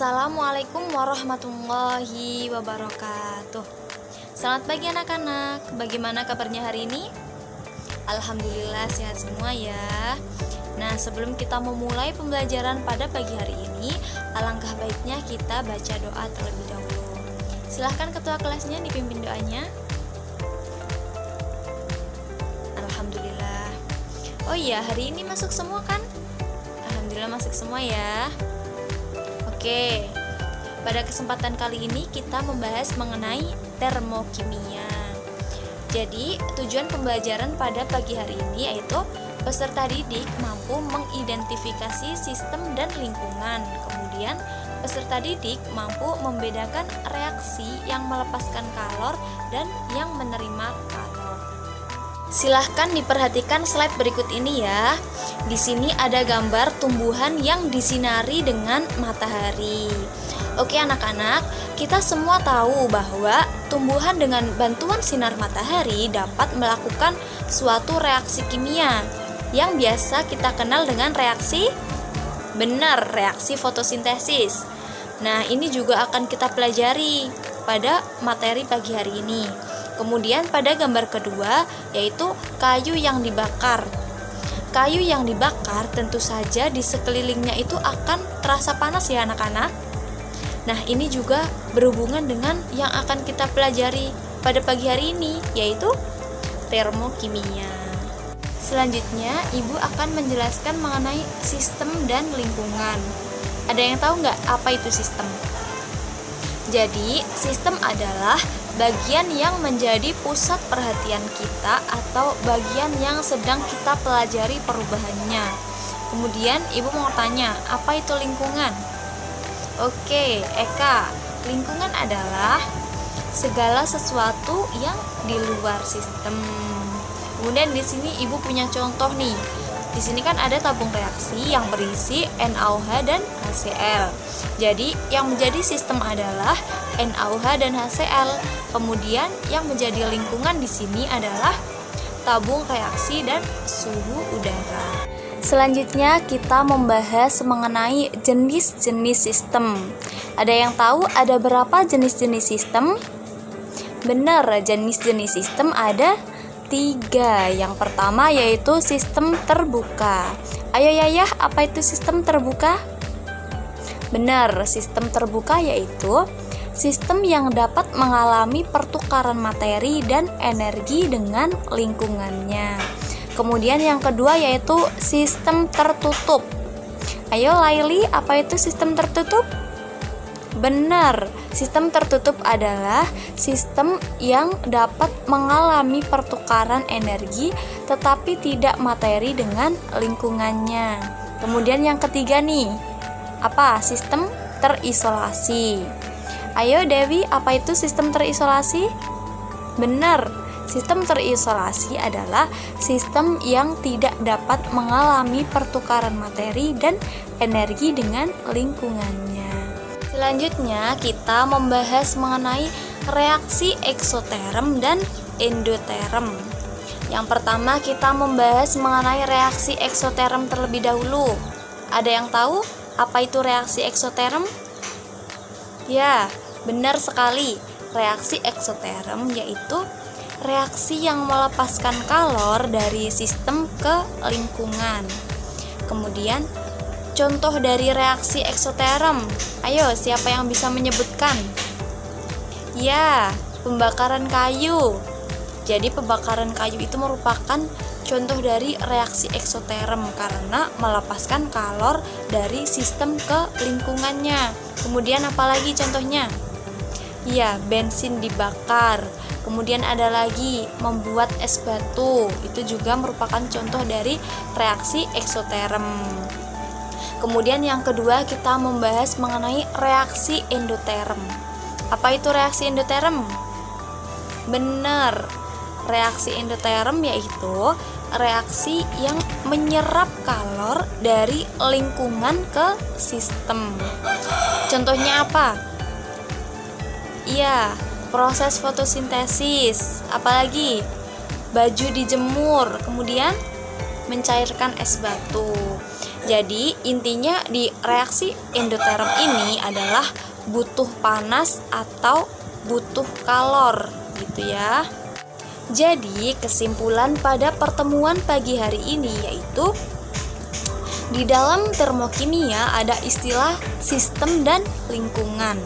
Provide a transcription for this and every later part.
Assalamualaikum warahmatullahi wabarakatuh. Selamat pagi anak-anak. Bagaimana kabarnya hari ini? Alhamdulillah sehat semua ya. Nah, sebelum kita memulai pembelajaran pada pagi hari ini, alangkah baiknya kita baca doa terlebih dahulu. Silahkan ketua kelasnya dipimpin doanya. Alhamdulillah. Oh iya, hari ini masuk semua kan? Alhamdulillah masuk semua ya. Oke, pada kesempatan kali ini kita membahas mengenai termokimia. Jadi, tujuan pembelajaran pada pagi hari ini yaitu peserta didik mampu mengidentifikasi sistem dan lingkungan. Kemudian, peserta didik mampu membedakan reaksi yang melepaskan kalor dan yang menerima kalor. Silahkan diperhatikan slide berikut ini ya. Di sini ada gambar tumbuhan yang disinari dengan matahari. Oke anak-anak, kita semua tahu bahwa tumbuhan dengan bantuan sinar matahari dapat melakukan suatu reaksi kimia yang biasa kita kenal dengan reaksi reaksi fotosintesis. Nah, ini juga akan kita pelajari pada materi pagi hari ini. Kemudian pada gambar kedua yaitu kayu yang dibakar. Kayu yang dibakar tentu saja di sekelilingnya itu akan terasa panas ya anak-anak. Nah, ini juga berhubungan dengan yang akan kita pelajari pada pagi hari ini yaitu termokimia. Selanjutnya, Ibu akan menjelaskan mengenai sistem dan lingkungan. Ada yang tahu nggak apa itu sistem? Jadi, sistem adalah bagian yang menjadi pusat perhatian kita atau bagian yang sedang kita pelajari perubahannya. Kemudian Ibu mau tanya, apa itu lingkungan? Oke, Eka, lingkungan adalah segala sesuatu yang di luar sistem. Kemudian di sini Ibu punya contoh nih. Di sini kan ada tabung reaksi yang berisi NaOH dan HCl. Jadi yang menjadi sistem adalah NaOH dan HCl. Kemudian yang menjadi lingkungan di sini adalah tabung reaksi dan suhu udara. Selanjutnya kita membahas mengenai jenis-jenis sistem. Ada yang tahu ada berapa jenis-jenis sistem? Benar, jenis-jenis sistem ada 3. Yang pertama yaitu sistem terbuka. Ayo Yayah, apa itu sistem terbuka? Benar, sistem terbuka yaitu sistem yang dapat mengalami pertukaran materi dan energi dengan lingkungannya. Kemudian yang kedua yaitu sistem tertutup. Ayo Laili, apa itu sistem tertutup? Benar, sistem tertutup adalah sistem yang dapat mengalami pertukaran energi tetapi tidak materi dengan lingkungannya. Kemudian yang ketiga nih, apa? Sistem terisolasi. Ayo Dewi, apa itu sistem terisolasi? Benar, sistem terisolasi adalah sistem yang tidak dapat mengalami pertukaran materi dan energi dengan lingkungannya. Selanjutnya kita membahas mengenai reaksi eksoterm dan endoterm. Yang pertama kita membahas mengenai reaksi eksoterm terlebih dahulu. Ada yang tahu apa itu reaksi eksoterm? Ya, benar sekali. Reaksi eksoterm yaitu reaksi yang melepaskan kalor dari sistem ke lingkungan. Kemudian contoh dari reaksi eksoterm. Ayo, siapa yang bisa menyebutkan? Ya, pembakaran kayu. Jadi pembakaran kayu itu merupakan contoh dari reaksi eksoterm karena melepaskan kalor dari sistem ke lingkungannya. Kemudian apalagi contohnya? Ya, bensin dibakar. Kemudian ada lagi membuat es batu. Itu juga merupakan contoh dari reaksi eksoterm. Kemudian yang kedua kita membahas mengenai reaksi endoterm. Apa itu reaksi endoterm? Benar, reaksi endoterm yaitu reaksi yang menyerap kalor dari lingkungan ke sistem. Contohnya apa? Iya, proses fotosintesis. Apalagi? Baju dijemur. Kemudian mencairkan es batu. Jadi intinya di reaksi endoterm ini adalah butuh panas atau butuh kalor gitu ya. Jadi kesimpulan pada pertemuan pagi hari ini yaitu di dalam termokimia ada istilah sistem dan lingkungan.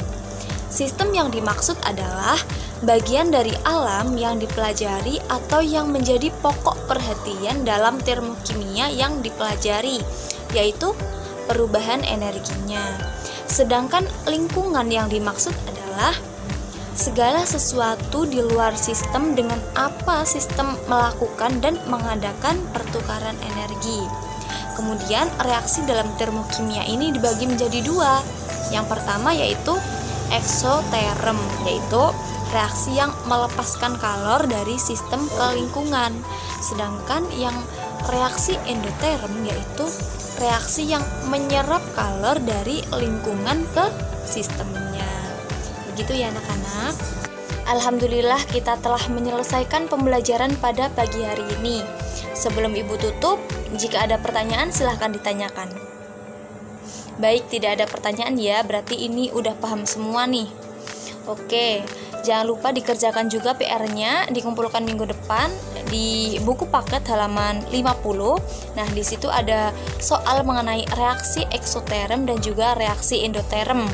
Sistem yang dimaksud adalah bagian dari alam yang dipelajari atau yang menjadi pokok perhatian dalam termokimia yang dipelajari, yaitu perubahan energinya. Sedangkan lingkungan yang dimaksud adalah segala sesuatu di luar sistem dengan apa sistem melakukan dan mengadakan pertukaran energi. Kemudian reaksi dalam termokimia ini dibagi menjadi dua. Yang pertama yaitu eksoterm, yaitu reaksi yang melepaskan kalor dari sistem ke lingkungan. Sedangkan yang reaksi endoterm yaitu reaksi yang menyerap kalor dari lingkungan ke sistemnya. Begitu ya anak-anak. Alhamdulillah kita telah menyelesaikan pembelajaran pada pagi hari ini. Sebelum Ibu tutup, jika ada pertanyaan silahkan ditanyakan. Baik, tidak ada pertanyaan ya, berarti ini udah paham semua nih. Oke, jangan lupa dikerjakan juga PR-nya, dikumpulkan minggu depan di buku paket halaman 50. Nah, di situ ada soal mengenai reaksi eksoterm dan juga reaksi endoterm.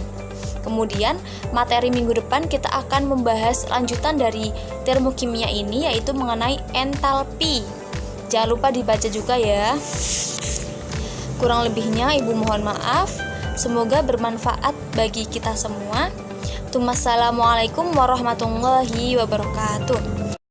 Kemudian materi minggu depan kita akan membahas lanjutan dari termokimia ini, yaitu mengenai entalpi. Jangan lupa dibaca juga ya. Kurang lebihnya Ibu mohon maaf. Semoga bermanfaat bagi kita semua. Wassalamualaikum warahmatullahi wabarakatuh.